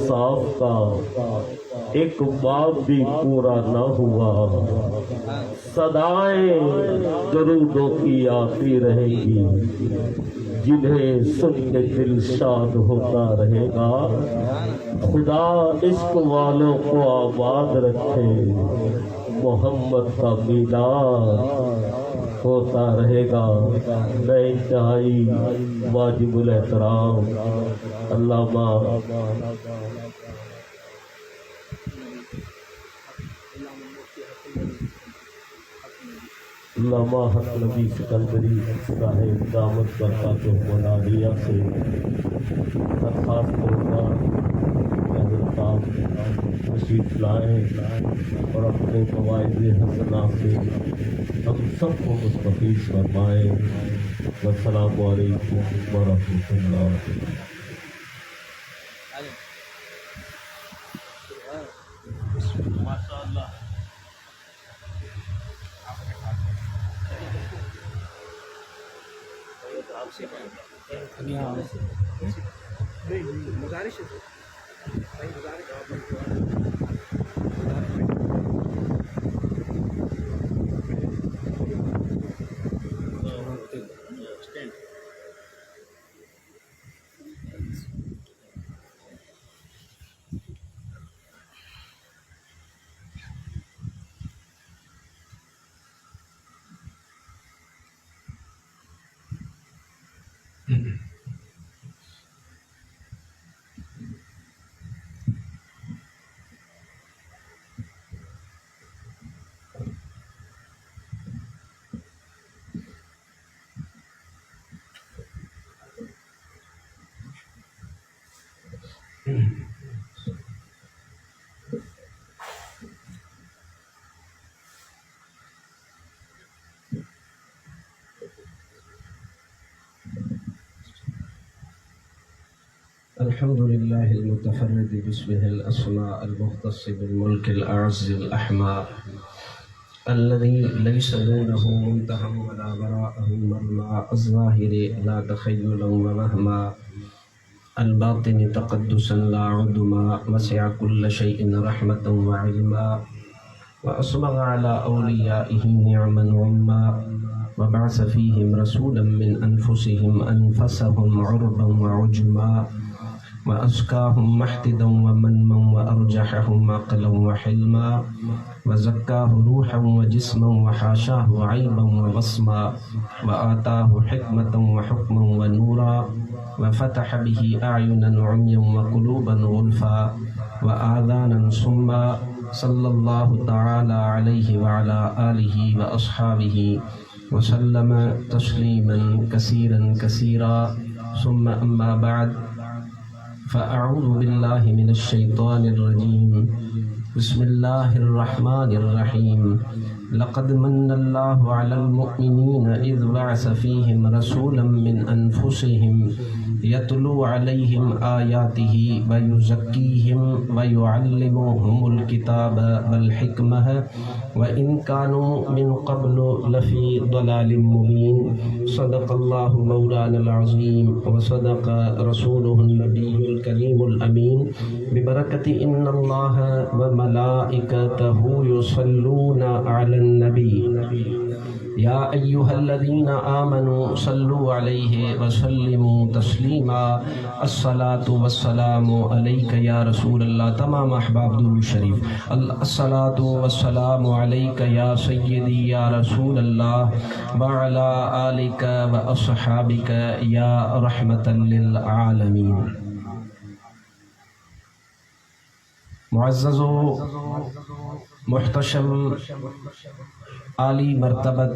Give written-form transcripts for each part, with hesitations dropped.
انصاف کا ایک باب بھی پورا نہ ہوا، صدائیں درودوں کی آتی رہیں گی، جنہیں سن کے دل شاد ہوتا رہے گا۔ خدا عشق والوں کو آباد رکھے، محمد کا میلاد ہوتا رہے گا۔ میں انتہائی واجب الاحترام علامہ حق نبی سکندری صاحب دامت برکاتہ العالیہ سے درخواست کروں گا کہ حضرت آپ تشریف لائیں اور اپنے فوائد حسنہ سے ہم سب کو مستفیض فرمائیں۔ والسلام علیکم ورحمۃ اللہ۔ گزارش ہے الحمد لله المتفرد باسمه الأسماء المختص بالملك الأعز الأحمى الذي ليس دونه منتهى ولا وراءه مرمى، الظاهر لا تخيلا ووهما، الباطن تقدسا لا عدما، وسع كل شيء رحمة وعلما، وأصبغ على أوليائه نعما عما، وبعث فيهم رسولا من أنفسهم أنفسهم عربا وعجما، وأزكاهم محتدا ومنما، وأرجحهم عقلا وحلما، وزكاه روحا وجسما، وحاشاه عيبا وبصما، وآتاه حكمة وحكما ونورا، وفتح به أعينا عميا وقلوبا غلفا، وآذانا صما، صلى الله تعالى عليه وعلى آله وأصحابه وسلم تسليما كثيرا كثيرا، ثم أما بعد، فأعوذ بالله من الشيطان الرجيم، بسم الله الرحمن الرحيم، لقد من الله على المؤمنين إذ بعث فيهم رسولا من أنفسهم يتلو عليهم آياته ويزكيهم ويعلمهم الكتاب والحكمة وإن كانوا من قبل لفي ضلال مبين، صدق الله مولانا العظيم وصدق رسوله النبي الكريم الأمين، ببركة إن الله وملائكته يصلون على النبي، يا أيها الذين آمنوا صلوا عليه وسلموا تسليما، الصلاة والسلام عليك يا رسول الله، تمام أحباب درود شریف، الصلاة والسلام عليك يا سيدي يا رسول الله، وعلى آلك وأصحابك يا رحمة للعالمين۔ معزز و محتشم عالی مرتبت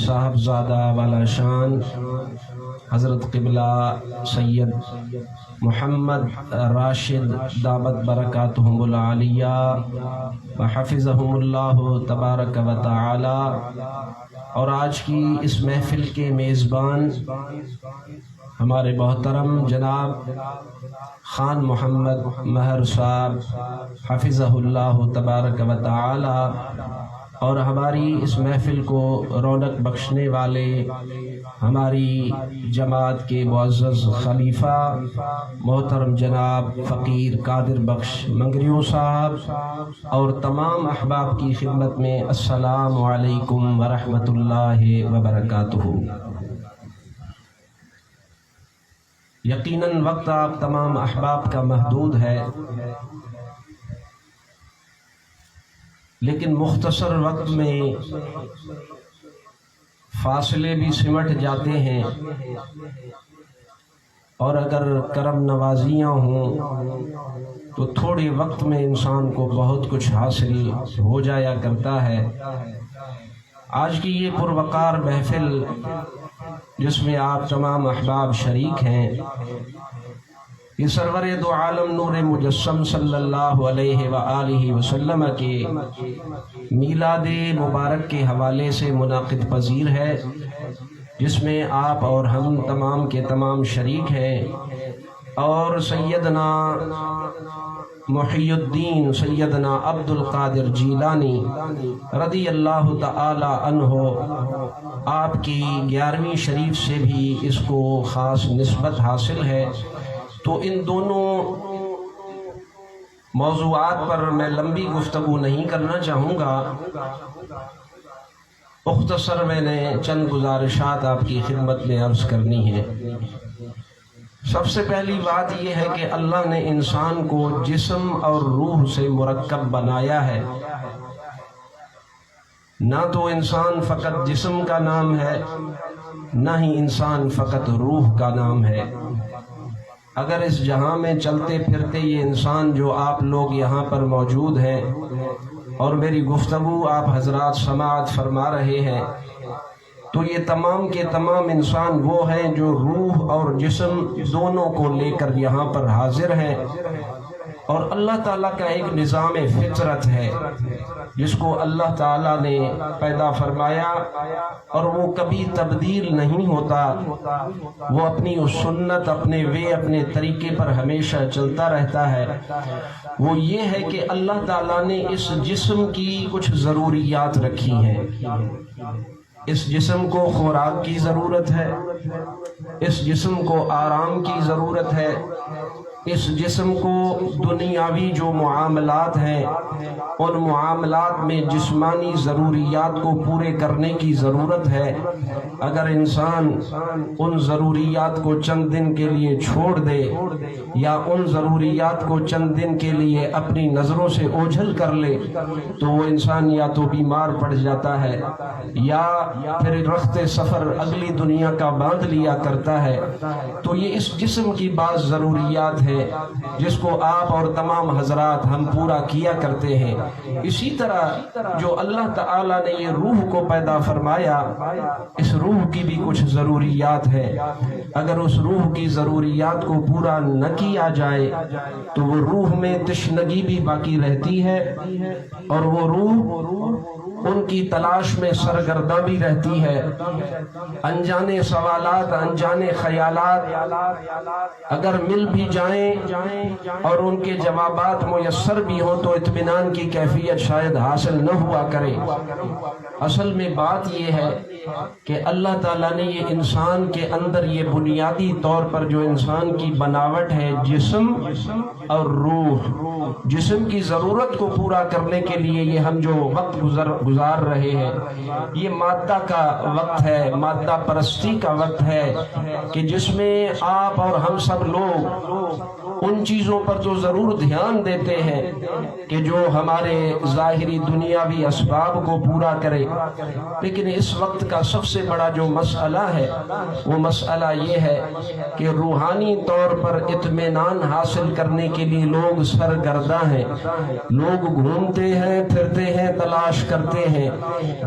صاحبزادہ والا شان حضرت قبلہ سید محمد راشد دامت برکاتہم العالیہ وحفظہم اللہ تبارک و تعالی، اور آج کی اس محفل کے میزبان ہمارے محترم جناب خان محمد مہر صاحب حفظہ اللہ تبارک و تعالی، اور ہماری اس محفل کو رونق بخشنے والے ہماری جماعت کے معزز خلیفہ محترم جناب فقیر قادر بخش منگریوں صاحب اور تمام احباب کی خدمت میں السلام علیکم ورحمۃ اللہ وبرکاتہ۔ یقیناً وقت آپ تمام احباب کا محدود ہے، لیکن مختصر وقت میں فاصلے بھی سمٹ جاتے ہیں، اور اگر کرم نوازیاں ہوں تو تھوڑے وقت میں انسان کو بہت کچھ حاصل ہو جایا کرتا ہے۔ آج کی یہ پروقار محفل جس میں آپ تمام احباب شریک ہیں، یہ سرور دو عالم نور مجسم صلی اللہ علیہ وآلہ وسلم کے میلاد مبارک کے حوالے سے منعقد پذیر ہے، جس میں آپ اور ہم تمام کے تمام شریک ہیں، اور سیدنا محی الدین سیدنا عبد القادر جیلانی رضی اللہ تعالی عنہ آپ کی 11ویں شریف سے بھی اس کو خاص نسبت حاصل ہے۔ تو ان دونوں موضوعات پر میں لمبی گفتگو نہیں کرنا چاہوں گا، مختصر میں نے چند گزارشات آپ کی خدمت میں عرض کرنی ہے۔ سب سے پہلی بات یہ ہے کہ اللہ نے انسان کو جسم اور روح سے مرکب بنایا ہے۔ نہ تو انسان فقط جسم کا نام ہے، نہ ہی انسان فقط روح کا نام ہے۔ اگر اس جہاں میں چلتے پھرتے یہ انسان جو آپ لوگ یہاں پر موجود ہیں اور میری گفتگو آپ حضرات سماعت فرما رہے ہیں، تو یہ تمام کے تمام انسان وہ ہیں جو روح اور جسم دونوں کو لے کر یہاں پر حاضر ہیں، اور اللہ تعالیٰ کا ایک نظام فطرت ہے جس کو اللہ تعالیٰ نے پیدا فرمایا، اور وہ کبھی تبدیل نہیں ہوتا، وہ اپنی اس سنت اپنے طریقے پر ہمیشہ چلتا رہتا ہے۔ وہ یہ ہے کہ اللہ تعالیٰ نے اس جسم کی کچھ ضروریات رکھی ہیں۔ اس جسم کو خوراک کی ضرورت ہے، اس جسم کو آرام کی ضرورت ہے، اس جسم کو دنیاوی جو معاملات ہیں ان معاملات میں جسمانی ضروریات کو پورے کرنے کی ضرورت ہے۔ اگر انسان ان ضروریات کو چند دن کے لیے چھوڑ دے، یا ان ضروریات کو چند دن کے لیے اپنی نظروں سے اوجھل کر لے، تو وہ انسان یا تو بیمار پڑ جاتا ہے، یا پھر رخت سفر اگلی دنیا کا باندھ لیا کرتا ہے۔ تو یہ اس جسم کی بعض ضروریات ہیں جس کو آپ اور تمام حضرات ہم پورا کیا کرتے ہیں۔ اسی طرح جو اللہ تعالیٰ نے یہ روح کو پیدا فرمایا، اس روح کی بھی کچھ ضروریات ہیں۔ اگر اس روح کی ضروریات کو پورا نہ کیا جائے تو وہ روح میں تشنگی بھی باقی رہتی ہے، اور وہ روح ان کی تلاش میں سرگرداں بھی رہتی ہے۔ انجانے سوالات، انجانے خیالات اگر مل بھی جائیں اور ان کے جوابات میسر بھی ہوں تو اطمینان کی کیفیت شاید حاصل نہ ہوا کرے۔ اصل میں بات یہ ہے کہ اللہ تعالیٰ نے یہ انسان کے اندر یہ بنیادی طور پر جو انسان کی بناوٹ ہے، جسم اور روح، جسم کی ضرورت کو پورا کرنے کے لیے یہ ہم جو وقت گزار رہے ہیں، یہ مادہ کا وقت ہے، مادہ پرستی کا وقت ہے، کہ جس میں آپ اور ہم سب لوگ ان چیزوں پر تو ضرور دھیان دیتے ہیں کہ جو ہمارے ظاہری دنیاوی اسباب کو پورا کرے، لیکن اس وقت کا سب سے بڑا جو مسئلہ ہے وہ مسئلہ یہ ہے کہ روحانی طور پر اطمینان حاصل کرنے کے لیے لوگ سرگرداں ہیں، لوگ گھومتے ہیں، پھرتے ہیں، تلاش کرتے ہیں،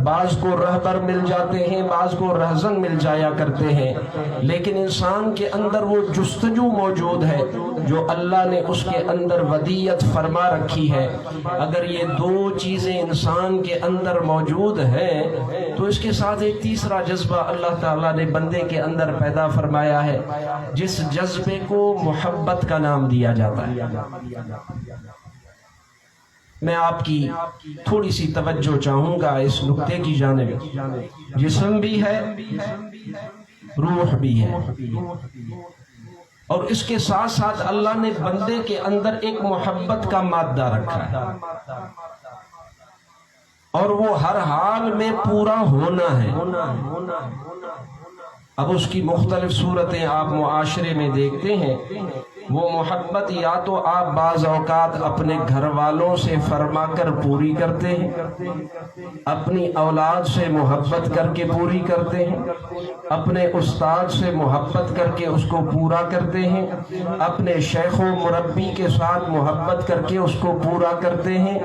بعض کو رہبر مل جاتے ہیں، بعض کو رہزن مل جایا کرتے ہیں، لیکن انسان کے اندر وہ جستجو موجود ہے جو اللہ نے اس کے اندر ودیت فرما رکھی ہے۔ اگر یہ دو چیزیں انسان کے اندر موجود ہیں تو اس کے ساتھ ایک تیسرا جذبہ اللہ تعالیٰ نے بندے کے اندر پیدا فرمایا ہے، جس جذبے کو محبت کا نام دیا جاتا ہے۔ میں آپ کی تھوڑی سی توجہ چاہوں گا اس نقطے کی جانب۔ جسم بھی ہے، روح بھی ہے. اور اس کے ساتھ ساتھ اللہ نے بندے کے اندر ایک محبت کا مادہ رکھا ہے اور وہ ہر حال میں پورا ہونا ہے. اب اس کی مختلف صورتیں آپ معاشرے میں دیکھتے ہیں. وہ محبت یا تو آپ بعض اوقات اپنے گھر والوں سے فرما کر پوری کرتے ہیں, اپنی اولاد سے محبت کر کے پوری کرتے ہیں, اپنے استاد سے محبت کر کے اس کو پورا کرتے ہیں, اپنے شیخ و مربی کے ساتھ محبت کر کے اس کو پورا کرتے ہیں,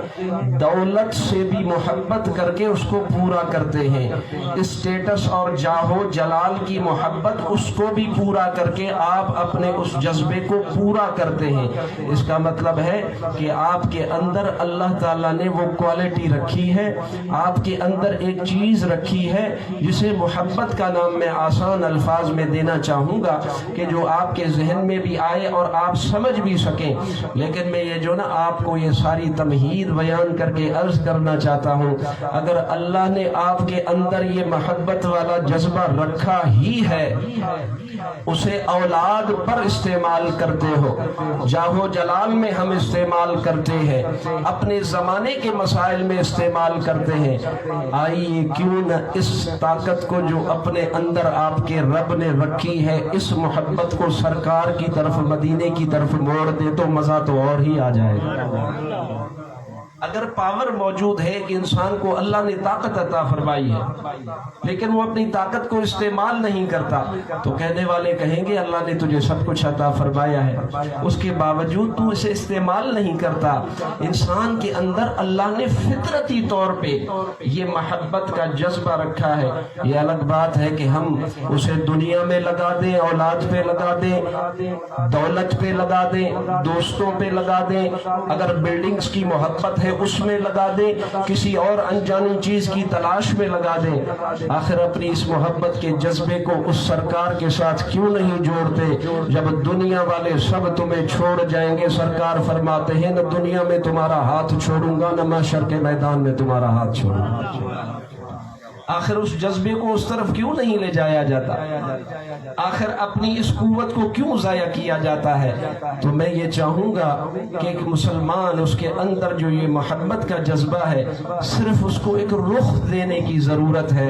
دولت سے بھی محبت کر کے اس کو پورا کرتے ہیں, اسٹیٹس اور جاہ و جلال کی محبت اس کو بھی پورا کر کے آپ اپنے اس جذبے کو پورا کرتے ہیں. اس کا مطلب ہے کہ آپ کے اندر اللہ تعالیٰ نے وہ کوالٹی رکھی ہے, آپ کے اندر ایک چیز رکھی ہے جسے محبت کا نام میں آسان الفاظ میں دینا چاہوں گا کہ جو آپ کے ذہن میں بھی آئے اور آپ سمجھ بھی سکیں. لیکن میں یہ جو نا آپ کو یہ ساری تمہید بیان کر کے عرض کرنا چاہتا ہوں, اگر اللہ نے آپ کے اندر یہ محبت والا جذبہ رکھا ہی ہے, اسے اولاد پر استعمال کرتے ہو, جاہ و جلال میں ہم استعمال کرتے ہیں, اپنے زمانے کے مسائل میں استعمال کرتے ہیں. آئیے کیوں نہ اس طاقت کو جو اپنے اندر آپ کے رب نے رکھی ہے, اس محبت کو سرکار کی طرف, مدینے کی طرف موڑ دے تو مزہ تو اور ہی آ جائے گا. اگر پاور موجود ہے کہ انسان کو اللہ نے طاقت عطا فرمائی ہے لیکن وہ اپنی طاقت کو استعمال نہیں کرتا, تو کہنے والے کہیں گے اللہ نے تجھے سب کچھ عطا فرمایا ہے, اس کے باوجود تو اسے استعمال نہیں کرتا. انسان کے اندر اللہ نے فطرتی طور پہ یہ محبت کا جذبہ رکھا ہے. یہ الگ بات ہے کہ ہم اسے دنیا میں لگا دیں, اولاد پہ لگا دیں, دولت پہ لگا دیں, دوستوں پہ لگا دیں, اگر بلڈنگز کی محبت ہے اس میں لگا دیں, کسی اور انجانی چیز کی تلاش میں لگا دیں. آخر اپنی اس محبت کے جذبے کو اس سرکار کے ساتھ کیوں نہیں جوڑتے؟ جب دنیا والے سب تمہیں چھوڑ جائیں گے, سرکار فرماتے ہیں نہ دنیا میں تمہارا ہاتھ چھوڑوں گا, نہ محشر کے میدان میں تمہارا ہاتھ چھوڑوں گا. آخر اس جذبے کو اس طرف کیوں نہیں لے جایا جاتا؟ آخر اپنی اس قوت کو کیوں ضائع کیا جاتا ہے؟ تو میں یہ چاہوں گا کہ ایک مسلمان, اس کے اندر جو یہ محبت کا جذبہ ہے, صرف اس کو ایک رخ دینے کی ضرورت ہے.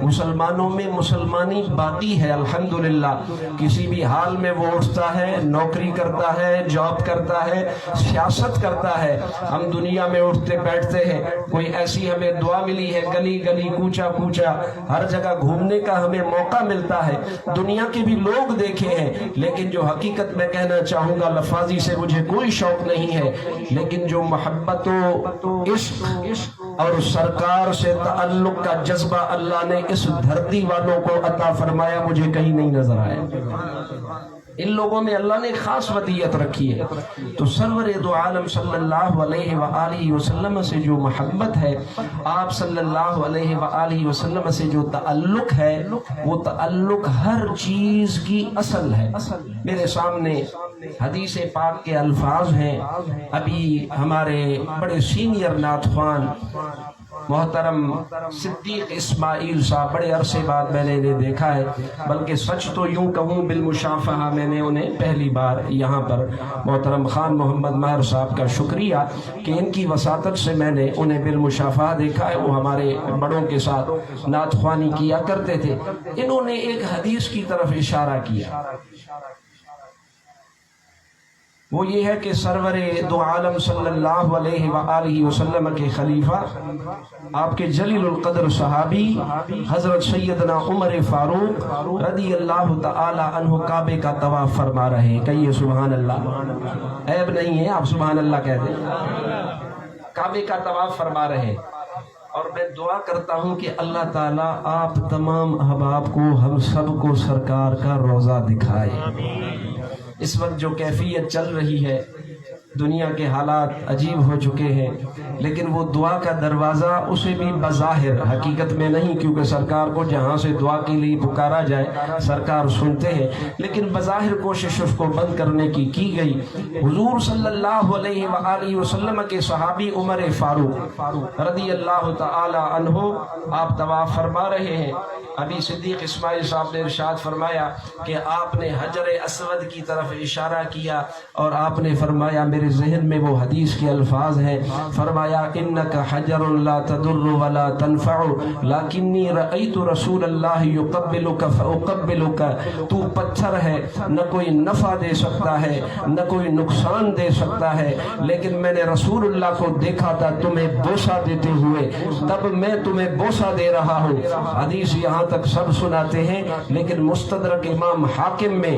مسلمانوں میں مسلمانی باقی ہے الحمدللہ. کسی بھی حال میں وہ اٹھتا ہے, نوکری کرتا ہے, جاب کرتا ہے, سیاست کرتا ہے. ہم دنیا میں اٹھتے بیٹھتے ہیں, کوئی ایسی ہمیں دعا ملی ہے, گلی گلی کوچا کوچا ہر جگہ گھومنے کا ہمیں موقع ملتا ہے, دنیا کے بھی لوگ دیکھے ہیں. لیکن جو حقیقت میں کہنا چاہوں گا, لفاظی سے مجھے کوئی شوق نہیں ہے, لیکن جو محبت و عشق اور سرکار سے تعلق کا جذبہ اللہ نے اس دھرتی والوں کو عطا فرمایا, مجھے کہیں نہیں نظر آیا. ان لوگوں میں اللہ نے خاص وطیت رکھی ہے. تو سرور دو عالم صلی اللہ علیہ وآلہ وسلم سے جو محبت ہے, آپ صلی اللہ علیہ وآلہ وسلم سے جو تعلق ہے, وہ تعلق ہر چیز کی اصل ہے. میرے سامنے حدیث پاک کے الفاظ ہیں. ابھی ہمارے بڑے سینئر نعت خوان محترم صدیق اسماعیل صاحب, بڑے عرصے بعد میں نے انہیں دیکھا ہے, بلکہ سچ تو یوں کہوں بالمشافہہ میں نے انہیں پہلی بار یہاں پر, محترم خان محمد ماہر صاحب کا شکریہ کہ ان کی وساطت سے میں نے انہیں بالمشافہہ دیکھا ہے. وہ ہمارے بڑوں کے ساتھ نعت خوانی کیا کرتے تھے. انہوں نے ایک حدیث کی طرف اشارہ کیا, وہ یہ ہے کہ سرور دو عالم صلی اللہ علیہ وآلہ وسلم کے خلیفہ, آپ کے جلیل القدر صحابی حضرت سیدنا عمر فاروق رضی اللہ تعالی عنہ کعبے کا طواف فرما رہے ہیں. کہیے سبحان اللہ, عیب نہیں ہے, آپ سبحان اللہ کہتے ہیں. کعبے کا طواف فرما رہے ہیں, اور میں دعا کرتا ہوں کہ اللہ تعالیٰ آپ تمام احباب کو, ہم سب کو سرکار کا روضہ دکھائے. اس وقت جو کیفیت چل رہی ہے, دنیا کے حالات عجیب ہو چکے ہیں، لیکن وہ دعا کا دروازہ اسے بھی بظاہر، حقیقت میں نہیں، کیونکہ سرکار کو جہاں سے دعا کے لیے پکارا جائے سرکار سنتے ہیں، لیکن بظاہر کوشش اس کو بند کرنے کی گئی۔ حضور صلی اللہ علیہ وآلہ وسلم کے صحابی عمر فاروق رضی اللہ تعالی عنہ آپ طواف فرما رہے ہیں۔ ابھی صدیق اسماعیل صاحب نے ارشاد فرمایا کہ آپ نے حجر اسود کی طرف اشارہ کیا اور آپ نے فرمایا، میرے ذہن میں وہ حدیث کے الفاظ ہیں، فرمایا انک حجر لا تضر ولا تنفع لکنی رأیت رسول اللہ یقبلک فاقبلک، تو پتھر ہے، نہ کوئی نفع دے سکتا ہے نہ کوئی نقصان دے سکتا ہے، لیکن میں نے رسول اللہ کو دیکھا تھا تمہیں بوسہ دیتے ہوئے، تب میں تمہیں بوسہ دے رہا ہوں۔ حدیث یہاں تک سب سناتے ہیں، لیکن مستدرک امام حاکم میں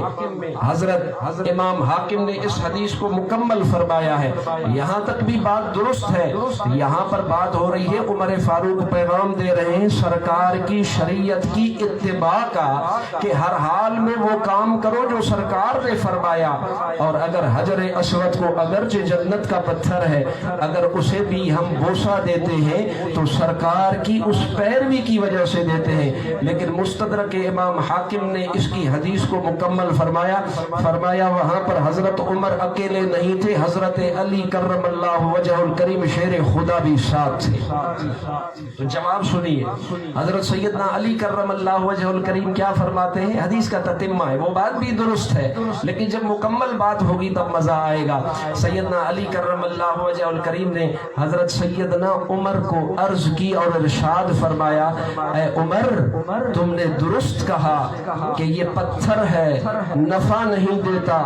حضرت امام حاکم نے اس حدیث کو مکمل فرمایا ہے۔ یہاں تک بھی بات درست ہے، یہاں پر بات ہو رہی ہے، عمر فاروق پیغام دے رہے ہیں سرکار کی شریعت کی اتباع کا، کہ ہر حال میں وہ کام کرو جو سرکار نے فرمایا، اور اگر حجر اسود کو اگرچہ جنت کا پتھر ہے، اگر اسے بھی ہم بوسہ دیتے ہیں تو سرکار کی اس پیروی کی وجہ سے دیتے ہیں۔ لیکن مستدرک امام حاکم نے اس کی حدیث کو مکمل فرمایا وہاں پر حضرت عمر اکیلے نہیں تھے، حضرت علی کرم اللہ وجہ الکریم شیر خدا بھی ساتھ تھے۔ تو جواب سنیے، حضرت سیدنا علی کرم اللہ وجہ الکریم کیا فرماتے ہیں، حدیث کا تتمہ ہے، وہ بات بھی درست ہے، لیکن جب مکمل بات ہوگی تب مزہ آئے گا۔ سیدنا علی کرم اللہ وجہ الکریم نے حضرت سیدنا عمر کو عرض کی اور ارشاد فرمایا، اے عمر، تم نے درست کہا کہ یہ پتھر ہے، نفع نہیں دیتا،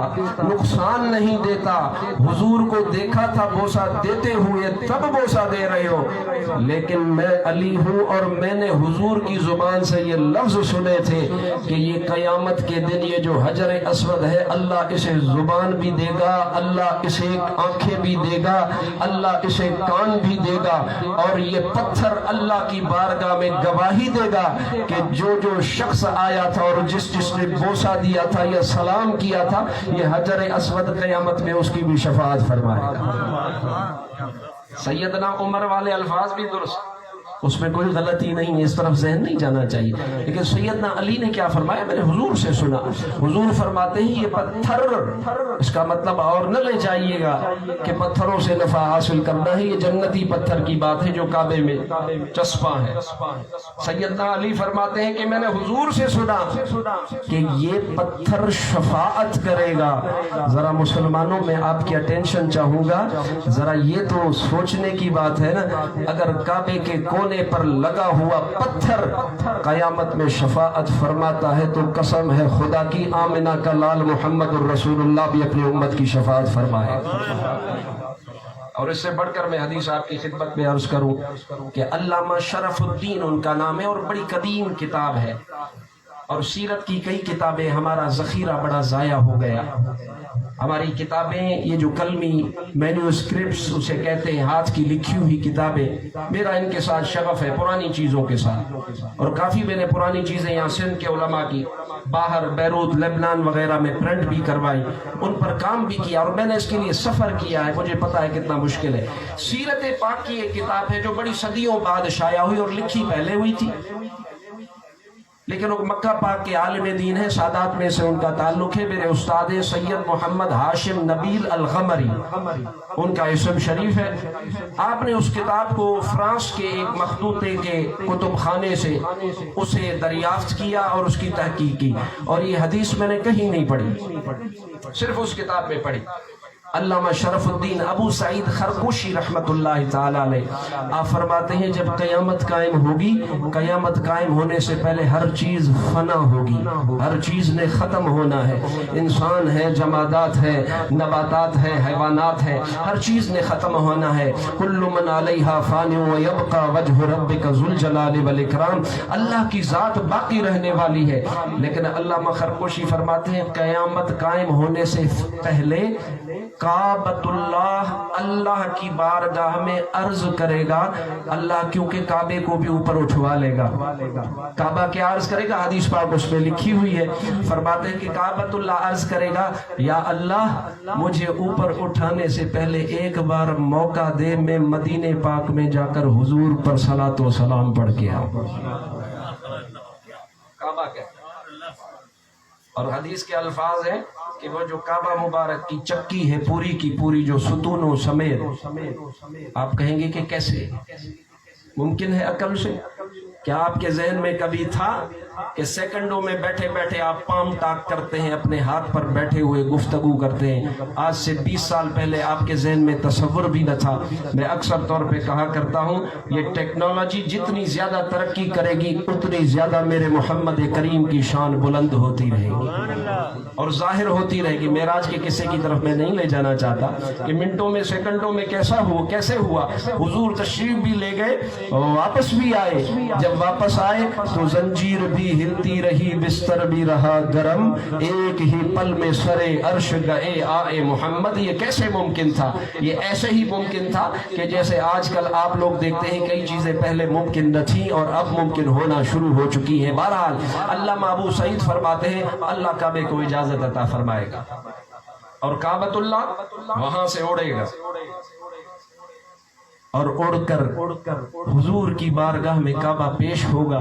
نقصان نہیں دیتا، حضور کو دیکھا تھا بوسہ دیتے ہوئے تب بوسہ دے رہے ہو، لیکن میں علی ہوں اور میں نے حضور کی زبان سے یہ لفظ سنے تھے کہ یہ قیامت کے دن یہ جو حجر اسود ہے، اللہ اسے زبان بھی دے گا، اللہ اسے آنکھیں بھی دے گا، اللہ اسے کان بھی دے گا، اور یہ پتھر اللہ کی بارگاہ میں گواہی دے گا کہ جو شخص آیا تھا اور جس نے بوسہ دیا تھا یا سلام کیا تھا، یہ حجر اسود قیامت میں اس کی بھی شفاعت فرمائے گا۔ سیدنا عمر والے الفاظ بھی درست، اس میں کوئی غلطی نہیں ہے، اس طرف ذہن نہیں جانا چاہیے، لیکن سیدنا علی نے کیا فرمایا، میں نے حضور سے سنا، حضور فرماتے ہیں یہ پتھر، اس کا مطلب اور نہ لے جائیے گا کہ پتھروں سے نفع حاصل کرنا ہے، یہ جنتی پتھر کی بات ہے جو کعبے میں چسپاں ہے۔ سیدنا علی فرماتے ہیں کہ میں نے حضور سے سنا کہ یہ پتھر شفاعت کرے گا۔ ذرا مسلمانوں میں آپ کی اٹینشن چاہوں گا، ذرا یہ تو سوچنے کی بات ہے نا، اگر کعبے کے کونے پر لگا ہوا پتھر قیامت میں شفاعت فرماتا ہے تو قسم ہے خدا کی، آمنہ کا لال محمد الرسول اللہ بھی اپنی امت کی شفاعت فرمائے۔ اور اس سے بڑھ کر میں حدیث آپ کی خدمت میں عرض کروں کہ علامہ شرف الدین ان کا نام ہے، اور بڑی قدیم کتاب ہے، اور سیرت کی کئی کتابیں، ہمارا ذخیرہ بڑا ضائع ہو گیا۔ ہماری کتابیں، یہ جو کلمی مینوسکرپٹس اسے کہتے ہیں، ہاتھ کی لکھی ہوئی کتابیں، میرا ان کے ساتھ شغف ہے، پرانی چیزوں کے ساتھ، اور کافی میں نے پرانی چیزیں یہاں سندھ کے علماء کی باہر بیروت، لبنان وغیرہ میں پرنٹ بھی کروائی، ان پر کام بھی کیا، اور میں نے اس کے لیے سفر کیا ہے، مجھے پتا ہے کتنا مشکل ہے۔ سیرت پاک کی ایک کتاب ہے جو بڑی صدیوں بعد شائع ہوئی اور لکھی پہلے ہوئی تھی، لیکن وہ مکہ پاک کے عالم دین ہیں، سادات میں سے ان کا تعلق ہے، میرے استاد سید محمد ہاشم نبیل الغمری، ان کا اسم شریف ہے۔ آپ نے اس کتاب کو فرانس کے ایک مخطوطے کے کتب خانے سے اسے دریافت کیا اور اس کی تحقیق کی، اور یہ حدیث میں نے کہیں نہیں پڑھی، صرف اس کتاب میں پڑھی۔ علامہ شرف الدین ابو سعید خرقوشی رحمت اللہ تعالی علیہ آپ فرماتے ہیں جب قیامت قائم ہوگی، قیامت قائم ہونے سے پہلے ہر چیز فنا ہوگی، ہر چیز نے ختم ہونا ہے، انسان ہے، جمادات ہے، نباتات ہے، حیوانات ہے، ہر چیز نے ختم ہونا ہے۔ کل من علیہا فان ویبقى وجہ ربک ذو الجلال والاکرام، اللہ کی ذات باقی رہنے والی ہے، لیکن علامہ خرقوشی فرماتے ہیں قیامت قائم ہونے سے پہلے کعبۃ اللہ اللہ کی بارگاہ میں عرض کرے گا. اللہ کیونکہ کعبے کو بھی اوپر اٹھوا لے گا. کعبہ کیا عرض کرے گا؟ حدیث پاک اس میں لکھی ہوئی ہے. فرماتے ہیں کہ کعبۃ اللہ عرض کرے گا یا اللہ مجھے اوپر اٹھانے سے پہلے ایک بار موقع دے، میں مدینے پاک میں جا کر حضور پر صلاۃ و سلام پڑھ کے آؤں. کعبہ کیا؟ اور حدیث کے الفاظ ہیں کہ وہ جو کعبہ مبارک کی چکی ہے پوری کی پوری، جو ستونوں سمیت، آپ کہیں گے کہ کیسے ممکن ہے عقل سے؟ کیا آپ کے ذہن میں کبھی تھا کہ سیکنڈوں میں بیٹھے بیٹھے آپ پام ٹاک کرتے ہیں، اپنے ہاتھ پر بیٹھے ہوئے گفتگو کرتے ہیں؟ آج سے 20 سال پہلے آپ کے ذہن میں تصور بھی نہ تھا. میں اکثر طور پہ کہا کرتا ہوں یہ ٹیکنالوجی جتنی زیادہ ترقی کرے گی اتنی زیادہ میرے محمد کریم کی شان بلند ہوتی رہے گی اور ظاہر ہوتی رہے گی. معراج کے قصے کی طرف میں نہیں لے جانا چاہتا کہ منٹوں میں سیکنڈوں میں کیسے ہوا. حضور تشریف بھی لے گئے، واپس بھی آئے. جب واپس آئے تو زنجیر بھی ہلتی رہی، بستر بھی رہا گرم، ایک ہی پل میں سرے عرش گئے آئے محمد. یہ کیسے ممکن تھا؟ یہ ایسے ہی ممکن تھا کہ جیسے آج کل آپ لوگ دیکھتے ہیں کئی چیزیں پہلے ممکن نہ تھیں اور اب ممکن ہونا شروع ہو چکی ہیں. بہرحال علامہ ابو سعید فرماتے ہیں اللہ کعبے کو اجازت عطا فرمائے گا اور کعبۃ اللہ وہاں سے اڑے گا اور اڑ کر حضور کی بارگاہ میں کعبہ پیش ہوگا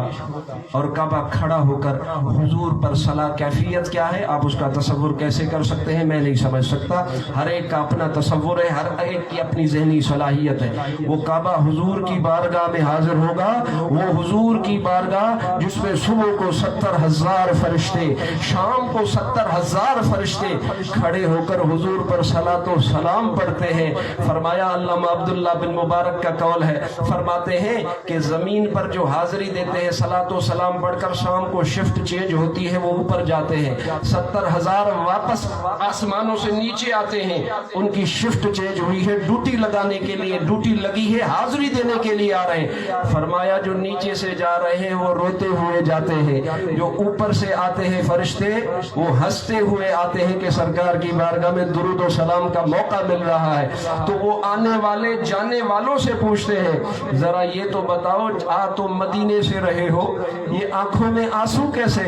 اور کعبہ کھڑا ہو کر حضور پر صلاۃ. کیفیت کیا ہے آپ اس کا تصور کیسے کر سکتے ہیں؟ میں نہیں سمجھ سکتا. ہر ایک کا اپنا تصور ہے، ہر ایک کی اپنی ذہنی صلاحیت ہے. وہ کعبہ حضور کی بارگاہ میں حاضر ہوگا، وہ حضور کی بارگاہ جس میں صبح کو 70,000 فرشتے، شام کو 70,000 فرشتے کھڑے ہو کر حضور پر صلاۃ و سلام پڑھتے ہیں. فرمایا علامہ عبداللہ بن مبارک کا قول ہے، فرماتے ہیں کہ زمین پر جو حاضری دیتے ہیں صلاۃ و سلام پڑھ کر، شام کو شفٹ چینج ہوتی ہے، وہ اوپر جاتے ہیں. 70,000 واپس آسمانوں سے نیچے آتے ہیں، ان کی شفٹ چینج ہوئی ہے، ڈیوٹی لگانے کے لیے، ڈیوٹی لگی ہے، حاضری دینے کے لیے آ رہے ہیں. فرمایا جو نیچے سے جا رہے ہیں وہ روتے ہوئے جاتے ہیں، جو اوپر سے آتے ہیں فرشتے وہ ہنستے ہوئے آتے ہیں کہ سرکار کی بارگاہ میں درود و سلام کا موقع مل رہا ہے. تو وہ آنے والے جانے والوں سے پوچھتے ہیں ذرا یہ تو بتاؤ آ تو مدینے سے رہے ہو، یہ آنکھوں میں آنسو کیسے؟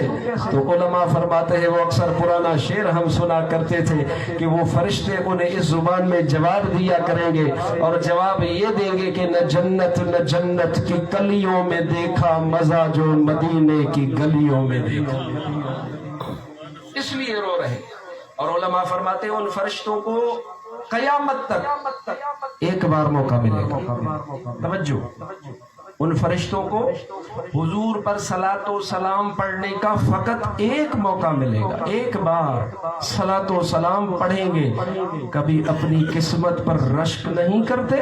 تو علماء فرماتے ہیں وہ اکثر پرانا شعر ہم سنا کرتے تھے کہ وہ فرشتے انہیں اس زبان میں جواب دیا کریں گے اور جواب یہ دیں گے کہ نہ جنت کی کلیوں میں دیکھا مزہ جو مدینے کی گلیوں میں دیکھا. اس لیے رو رہے. اور علماء فرماتے ہیں ان فرشتوں کو قیامت تک ایک بار موقع ملے گا. توجہ، ان فرشتوں کو حضور پر صلاۃ و سلام پڑھنے کا فقط ایک موقع ملے گا. ایک بار صلاۃ و سلام پڑھیں گے. کبھی اپنی قسمت پر رشک نہیں کرتے؟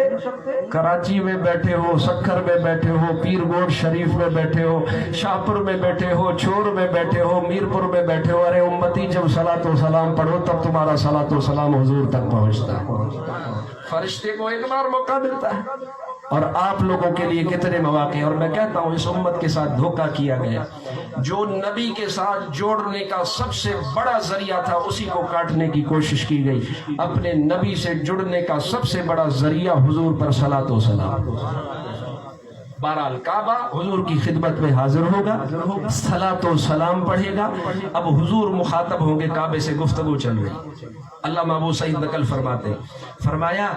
کراچی میں بیٹھے ہو، سکھر میں بیٹھے ہو، پیر گوڑ شریف میں بیٹھے ہو، شاہپور میں بیٹھے ہو، چھور میں بیٹھے ہو، میرپور میں بیٹھے ہو، ارے امتی جب صلاۃ و سلام پڑھو تب تمہارا صلاۃ و سلام حضور تک پہنچتا ہے. فرشتے کو ایک بار موقع ملتا ہے اور آپ لوگوں کے لیے کتنے مواقع. اور میں کہتا ہوں اس امت کے ساتھ دھوکہ کیا گیا. جو نبی کے ساتھ جوڑنے کا سب سے بڑا ذریعہ تھا اسی کو کاٹنے کی کوشش کی گئی. اپنے نبی سے جڑنے کا سب سے بڑا ذریعہ حضور پر صلاۃ و سلام. بہرحال کعبہ حضور کی خدمت میں حاضر ہوگا، صلاۃ و سلام پڑھے گا. اب حضور مخاطب ہوں گے، کعبے سے گفتگو چل رہی. علامہ ابو سعید نقل فرماتے ہیں، فرمایا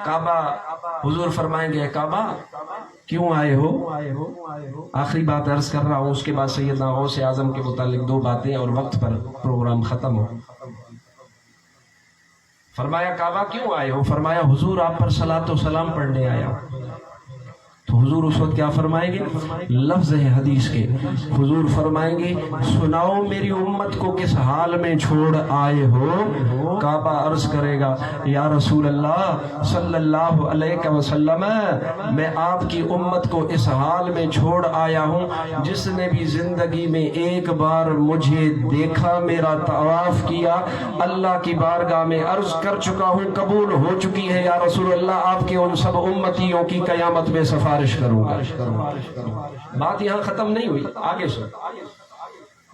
کعبہ، حضور فرمائیں گے کعبہ کیوں آئے ہو؟ آخری بات عرض کر رہا ہوں، اس کے بعد سیدنا غوث اعظم کے متعلق 2 باتیں اور وقت پر پروگرام ختم ہو. فرمایا کعبہ کیوں آئے ہو؟ فرمایا حضور آپ پر صلاۃ و سلام پڑھنے آیا. تو حضور اس وقت کیا فرمائیں گے؟ لفظ ہے حدیث کے، حضور فرمائیں گے سناؤ میری امت کو کس حال میں چھوڑ آئے ہو؟ کعبہ عرض کرے گا یا رسول اللہ صلی اللہ علیہ وسلم، میں آپ کی امت کو اس حال میں چھوڑ آیا ہوں جس نے بھی زندگی میں ایک بار مجھے دیکھا، میرا طواف کیا، اللہ کی بارگاہ میں عرض کر چکا ہوں، قبول ہو چکی ہے یا رسول اللہ، آپ کے ان سب امتیوں کی قیامت میں سفارش کروں گا. بات یہاں ختم نہیں ہوئی، آگے سے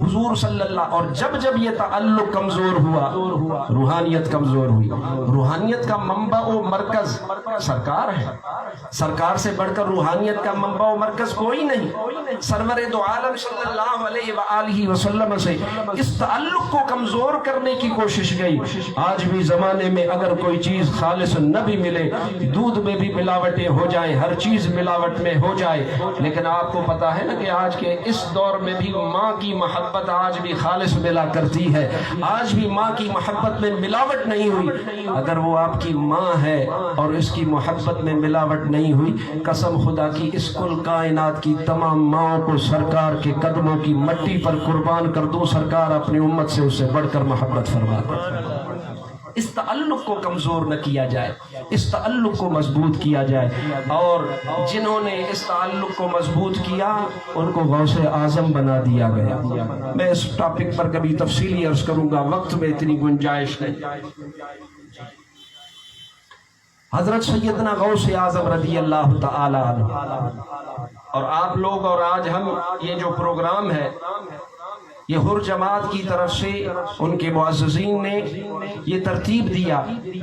حضور صلی اللہ، اور جب جب یہ تعلق کمزور ہوا روحانیت کمزور ہوئی. روحانیت کا منبع و مرکز سرکار ہے. سرکار سے بڑھ کر روحانیت کا منبع و مرکز کوئی نہیں. سرور دو عالم صلی اللہ علیہ وآلہ وسلم سے اس تعلق کو کمزور کرنے کی کوشش گئی. آج بھی زمانے میں اگر کوئی چیز خالص نہ بھی ملے، دودھ میں بھی ملاوٹیں ہو جائیں، ہر چیز ملاوٹ میں ہو جائے، لیکن آپ کو پتا ہے نا کہ آج کے اس دور میں بھی ماں کی محبت آج بھی خالص ملا کرتی ہے. آج بھی ماں کی محبت میں ملاوٹ نہیں ہوئی. اگر وہ آپ کی ماں ہے اور اس کی محبت میں ملاوٹ نہیں ہوئی، قسم خدا کی اس کل کائنات کی تمام ماؤں کو سرکار کے قدموں کی مٹی پر قربان کر دوں، سرکار اپنی امت سے اس سے بڑھ کر محبت فرماتا. اس تعلق کو کمزور نہ کیا جائے، اس تعلق کو مضبوط کیا جائے. اور جنہوں نے اس تعلق کو مضبوط کیا ان کو غوث اعظم بنا دیا گیا. میں اس ٹاپک پر کبھی تفصیلی عرض کروں گا، وقت میں اتنی گنجائش نہیں. حضرت سیدنا غوث اعظم رضی اللہ تعالی عنہ، اور آپ لوگ اور آج ہم یہ جو پروگرام ہے یہ ہر جماعت کی طرف سے ان کے معززین نے یہ ترتیب دیا،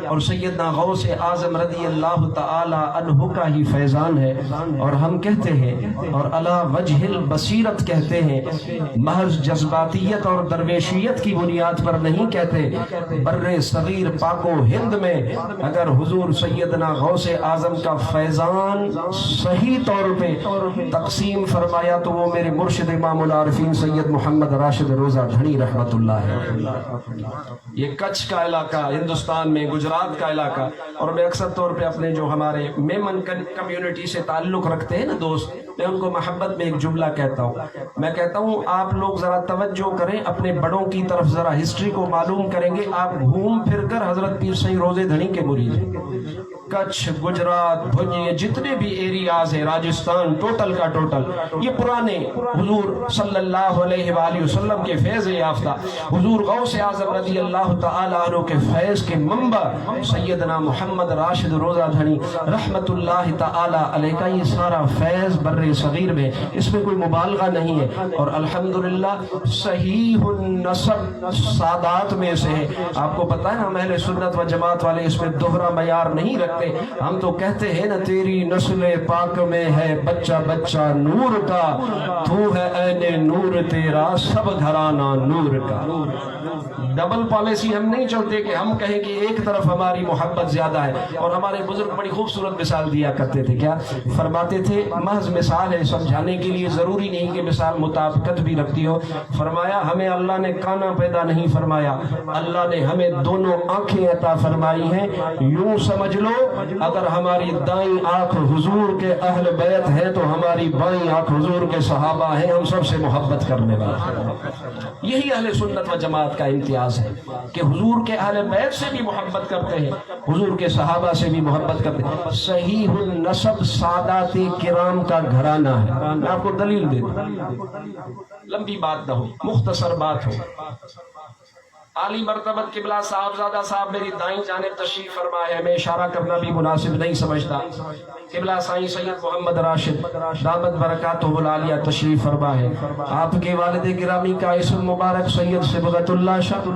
اور سیدنا غوث اعظم رضی اللہ تعالی عنہ کا ہی فیضان ہے. اور ہم کہتے ہیں اور علی وجہ البصیرت کہتے ہیں، محض جذباتیت اور درویشیت کی بنیاد پر نہیں کہتے. بر صغیر پاک و ہند میں اگر حضور سیدنا غوث اعظم کا فیضان صحیح طور پہ تقسیم فرمایا تو وہ میرے مرشد امام العارفین سید محمد راشد روزہ دھنی رحمت اللہ ہے. یہ کچھ کا علاقہ ہندوستان میں، گجرات کا علاقہ. اور میں اکثر طور پہ اپنے جو ہمارے میمن کمیونٹی سے تعلق رکھتے ہیں نا دوست، میں ان کو محبت میں ایک جملہ کہتا ہوں. میں کہتا ہوں آپ لوگ ذرا توجہ کریں، اپنے بڑوں کی طرف ذرا ہسٹری کو معلوم کریں گے، آپ گھوم پھر کر حضرت پیر سید روزے دھنی کے مرید ہیں. کچھ، گجرات، بھوج، یہ جتنے بھی ایریاز ہیں، راجستھان، ٹوٹل کا ٹوٹل یہ پرانے حضور صلی اللہ علیہ وآلہ وسلم کے فیض یافتہ حضور غوث اعظم رضی اللہ تعالی عنہ کے فیض کے منبع سیدنا محمد راشد روزہ دھنی رحمت اللہ تعالی علیہ کا یہ سارا فیض بر صغیر میں، اس میں کوئی مبالغہ نہیں ہے. اور الحمدللہ صحیح النسب سادات میں سے ہے. آپ کو پتہ ہے ہم اہل سنت و جماعت والے اس میں دوہرا معیار نہیں رکھتے. ہم تو کہتے ہیں نا تیری نسل پاک میں ہے بچہ بچہ نور کا، تو ہے عین نور تیرا سب گھرانہ نور کا. ڈبل پالیسی ہم نہیں چلتے کہ ہم کہیں کہ ایک طرف ہماری محبت زیادہ ہے. اور ہمارے بزرگ بڑی خوبصورت مثال دیا کرتے تھے. کیا فرماتے تھے؟ محض مثال ہے سمجھانے کے لیے، ضروری نہیں کہ مثال مطابقت بھی رکھتی ہو. فرمایا ہمیں اللہ نے کانا پیدا نہیں فرمایا، اللہ نے ہمیں دونوں آنکھیں عطا فرمائی ہیں. یوں سمجھ لو اگر ہماری دائیں آنکھ حضور کے اہل بیت ہے تو ہماری بائیں آنکھ حضور کے صحابہ ہیں. ہم سب سے محبت کرنے والے. یہی اہل سنت و جماعت کا امتیاز ہے کہ حضور کے اہل بیت سے بھی محبت کرتے ہیں، حضور کے صحابہ سے بھی محبت کرتے ہیں. صحیح النسب سادات کرام کا گھرانہ ہے. میں آپ کو دلیل دے دوں، لمبی بات نہ ہو، مختصر بات ہو. عالی مرتبت قبلہ صاحبزادہ صاحب میری دائیں جانب تشریف فرما ہے. میں اشارہ کرنا بھی مناسب نہیں سمجھتا. قبلہ سائیں سید محمد راشد دامت برکاتہ العالیہ تشریف فرما ہے. آپ کے والد گرامی کا اسم مبارک سید صبغت اللہ شاہ،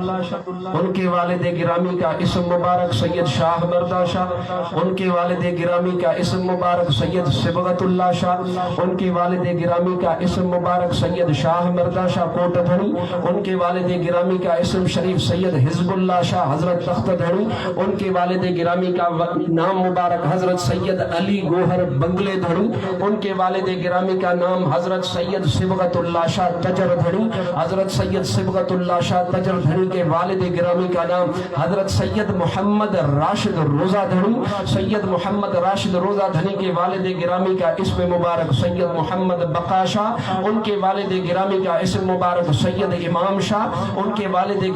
ان کے والد گرامی کا اسم مبارک سید شاہ مردہ شاہ، ان کے والد گرامی کا اسم مبارک سید صبغت اللہ شاہ، ان کے والد گرامی کا اسم مبارک سید شاہ مردہ شاہ کوٹ دھنی، ان کے والد گرامی کا اسم شریف سید حزب اللہ شاہ حضرت تخت دھنی، ان کے والد گرامی کا نام مبارک حضرت سید علی گوہر بنگلے دھنی، ان کے والد گرامی کا نام حضرت سید صبغت اللہ شاہ تجر دھنی، حضرت سید صبغت اللہ شاہ تجر دھنی کے والد گرامی کا نام حضرت سید محمد راشد روزہ دھنی، سید محمد راشد روزہ دھنی کے والد گرامی کا اسم مبارک سید محمد بقا شاہ، ان کے والد گرامی کا اسم مبارک سید امام شاہ، ان کے والد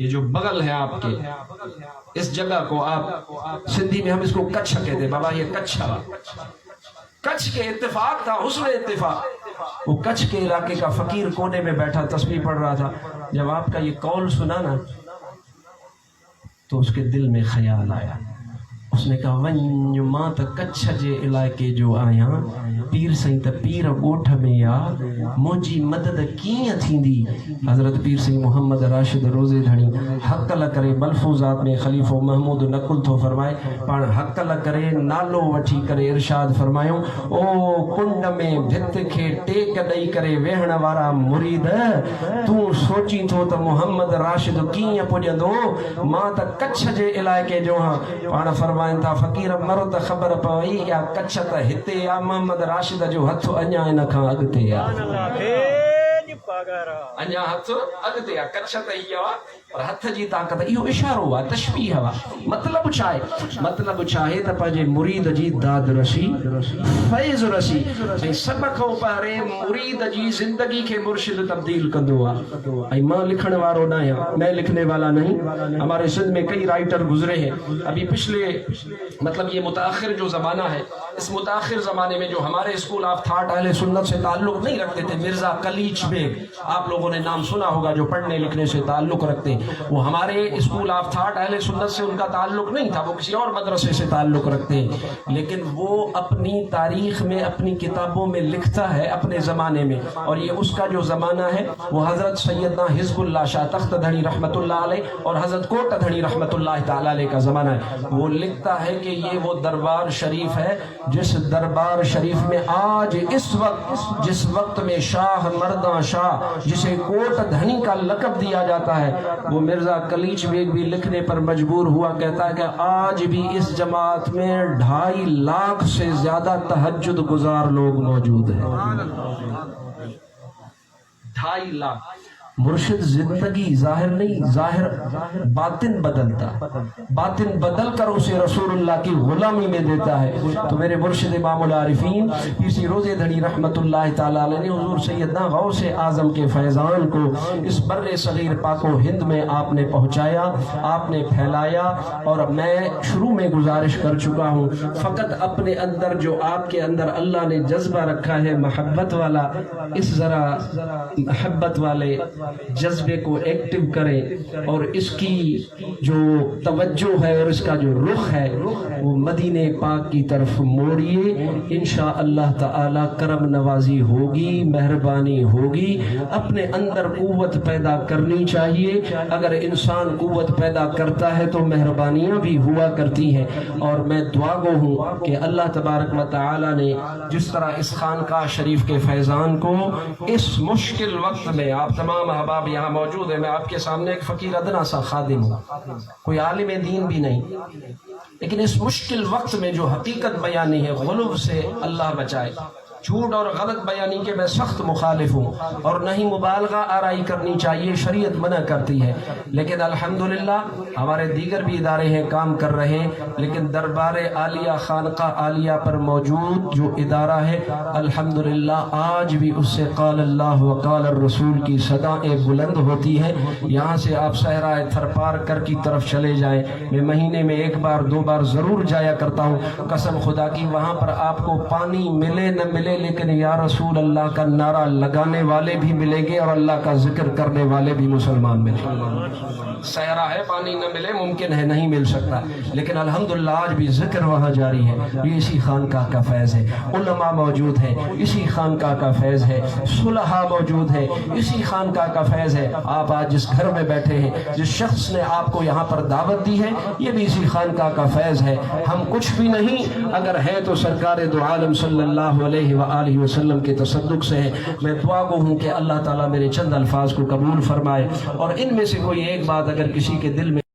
یہ جو بغل ہے آپ کے، اس جگہ کو آپ سندھی میں ہم اس کو کچھ کہتے ہیں، بابا یہ کچھا، کچھ کے اتفاق تھا، حسن اتفاق، وہ کچھ کے علاقے کا فقیر کونے میں بیٹھا تسبیح پڑھ رہا تھا، جب آپ کا یہ قول سنا نا تو اس کے دل میں خیال آیا، اس نے کہا ونج ماں تا کچھ جے علاقے جو آیا پیر سائیں تا پیر گوٹھ میں یا موجی مدد کیاں تھیندی۔ حضرت پیر سنگھ محمد راشد روزے دھڑی حق لکرے ملفوظات میں خلیفہ محمود نقل تو فرمائے پان حق لکرے نالو وٹھی کرے ارشاد فرمایوں او کنڈ میں بھت کے ٹیک ڈئی کرے وہن وارا مرید تو سوچی تو تا محمد راشد کیاں پجندو ماں تا کچھ جے علاقے جو ہاں پان فرمائے تھا فقیر مرد خبر پوئی یا کچھ تا ہتے یا محمد راشد جو ہتھ انیا ان کھا اگتے یا انیا ہتھ اگتے یا کچھ تا ہی اور ہتھ جی طاقت یہ اشارہ ہوا تشبیہ ہوا مطلب چاہے تا پجے مرید جی داد رسی فیض رسی سب کو پہرے مرید جی زندگی کے مرشد تبدیل کندو آئی ماں لکھن وارو نہ ہے، میں لکھنے والا نہیں، ہمارے سندھ میں کئی رائٹر گزرے ہیں، ابھی پچھلے مطلب یہ متاخر جو زمانہ ہے، اس متاخر زمانے میں جو ہمارے اسکول آف تھاٹ اہل سنت سے تعلق نہیں رکھتے تھے، مرزا کلیچ بیگ آپ لوگوں نے نام سنا ہوگا، جو پڑھنے لکھنے سے تعلق رکھتے ہیں، وہ ہمارے اسکول آف تھاٹ اہل سنت سے ان کا تعلق نہیں تھا، وہ کسی اور مدرسے سے تعلق رکھتے ہیں، لیکن وہ اپنی تاریخ میں اپنی کتابوں میں لکھتا ہے اپنے زمانے میں، اور یہ اس کا جو زمانہ ہے وہ حضرت سیدنا حزب اللہ شاہ تخت دھڑی رحمت اللہ علیہ اور حضرت کوٹ دھڑی رحمت اللہ تعالی علیہ کا زمانہ ہے۔ وہ لکھتا ہے کہ یہ وہ دربار شریف ہے جس دربار شریف میں آج اس وقت جس وقت میں شاہ مرداں شاہ جسے کوٹ دھنی کا لقب دیا جاتا ہے، وہ مرزا کلیچ بیگ بھی لکھنے پر مجبور ہوا، کہتا ہے کہ آج بھی اس جماعت میں 2.5 لاکھ سے زیادہ تہجد گزار لوگ موجود ہیں، 2.5 لاکھ۔ مرشد زندگی ظاہر نہیں، ظاہر باطن بدلتا، باطن بدل کر اسے رسول اللہ کی غلامی میں دیتا ہے۔ تو میرے مرشد امام العارفین پیر روزے دھڑی رحمت اللہ تعالیٰ علیہ نے حضور سیدنا غوث اعظم کے فیضان کو اس بر صغیر پاک و ہند میں آپ نے پہنچایا، آپ نے پھیلایا، اور میں شروع میں گزارش کر چکا ہوں، فقط اپنے اندر جو آپ کے اندر اللہ نے جذبہ رکھا ہے محبت والا، اس ذرا محبت والے جذبے کو ایکٹیو کریں، اور اس کی جو توجہ ہے اور اس کا جو رخ ہے وہ مدینہ پاک کی طرف موڑیے، انشاءاللہ تعالی کرم نوازی ہوگی، مہربانی ہوگی۔ اپنے اندر قوت پیدا کرنی چاہیے، اگر انسان قوت پیدا کرتا ہے تو مہربانیاں بھی ہوا کرتی ہیں، اور میں دعا گو ہوں کہ اللہ تبارک و تعالی نے جس طرح اس خانقاہ شریف کے فیضان کو اس مشکل وقت میں، آپ تمام احباب یہاں موجود ہیں، میں آپ کے سامنے ایک فقیر ادنا سا خادم ہوں، کوئی عالم دین بھی نہیں، لیکن اس مشکل وقت میں جو حقیقت بیانی ہے، غلو سے اللہ بچائے، جھوٹ اور غلط بیانی کے میں سخت مخالف ہوں، اور نہ ہی مبالغہ آرائی کرنی چاہیے، شریعت منع کرتی ہے، لیکن الحمدللہ ہمارے دیگر بھی ادارے ہیں کام کر رہے ہیں، لیکن دربار عالیہ خانقاہ عالیہ پر موجود جو ادارہ ہے الحمدللہ آج بھی اس سے قال اللہ وقال الرسول کی صدائیں بلند ہوتی ہیں۔ یہاں سے آپ صحرائے تھرپار کر کی طرف چلے جائیں، میں مہینے میں 1 بار 2 بار ضرور جایا کرتا ہوں، قسم خدا کی وہاں پر آپ کو پانی ملے نہ ملے، لیکن یا رسول اللہ کا نعرہ لگانے والے بھی ملیں گے اور اللہ کا ذکر کرنے والے بھی مسلمان ملیں گے۔ صحرا ہے، پانی نہ ملے، ممکن ہے نہیں مل سکتا، لیکن الحمدللہ آج بھی ذکر وہاں جاری ہے، یہ اسی خانقاہ کا فیض ہے، علماء موجود ہے اسی خانقاہ کا فیض ہے، صلحاء موجود ہے اسی خانقاہ کا فیض ہے۔ آپ آج جس گھر میں بیٹھے ہیں، جس شخص نے آپ کو یہاں پر دعوت دی ہے، یہ بھی اسی خانقاہ کا فیض ہے۔ ہم کچھ بھی نہیں، اگر ہے تو سرکار دو عالم صلی اللہ علیہ وآلہ وسلم کے تصدق سے ہے۔ میں دعا گو ہوں کہ اللہ تعالیٰ میرے چند الفاظ کو قبول فرمائے، اور ان میں سے کوئی ایک بات اگر کسی کے دل میں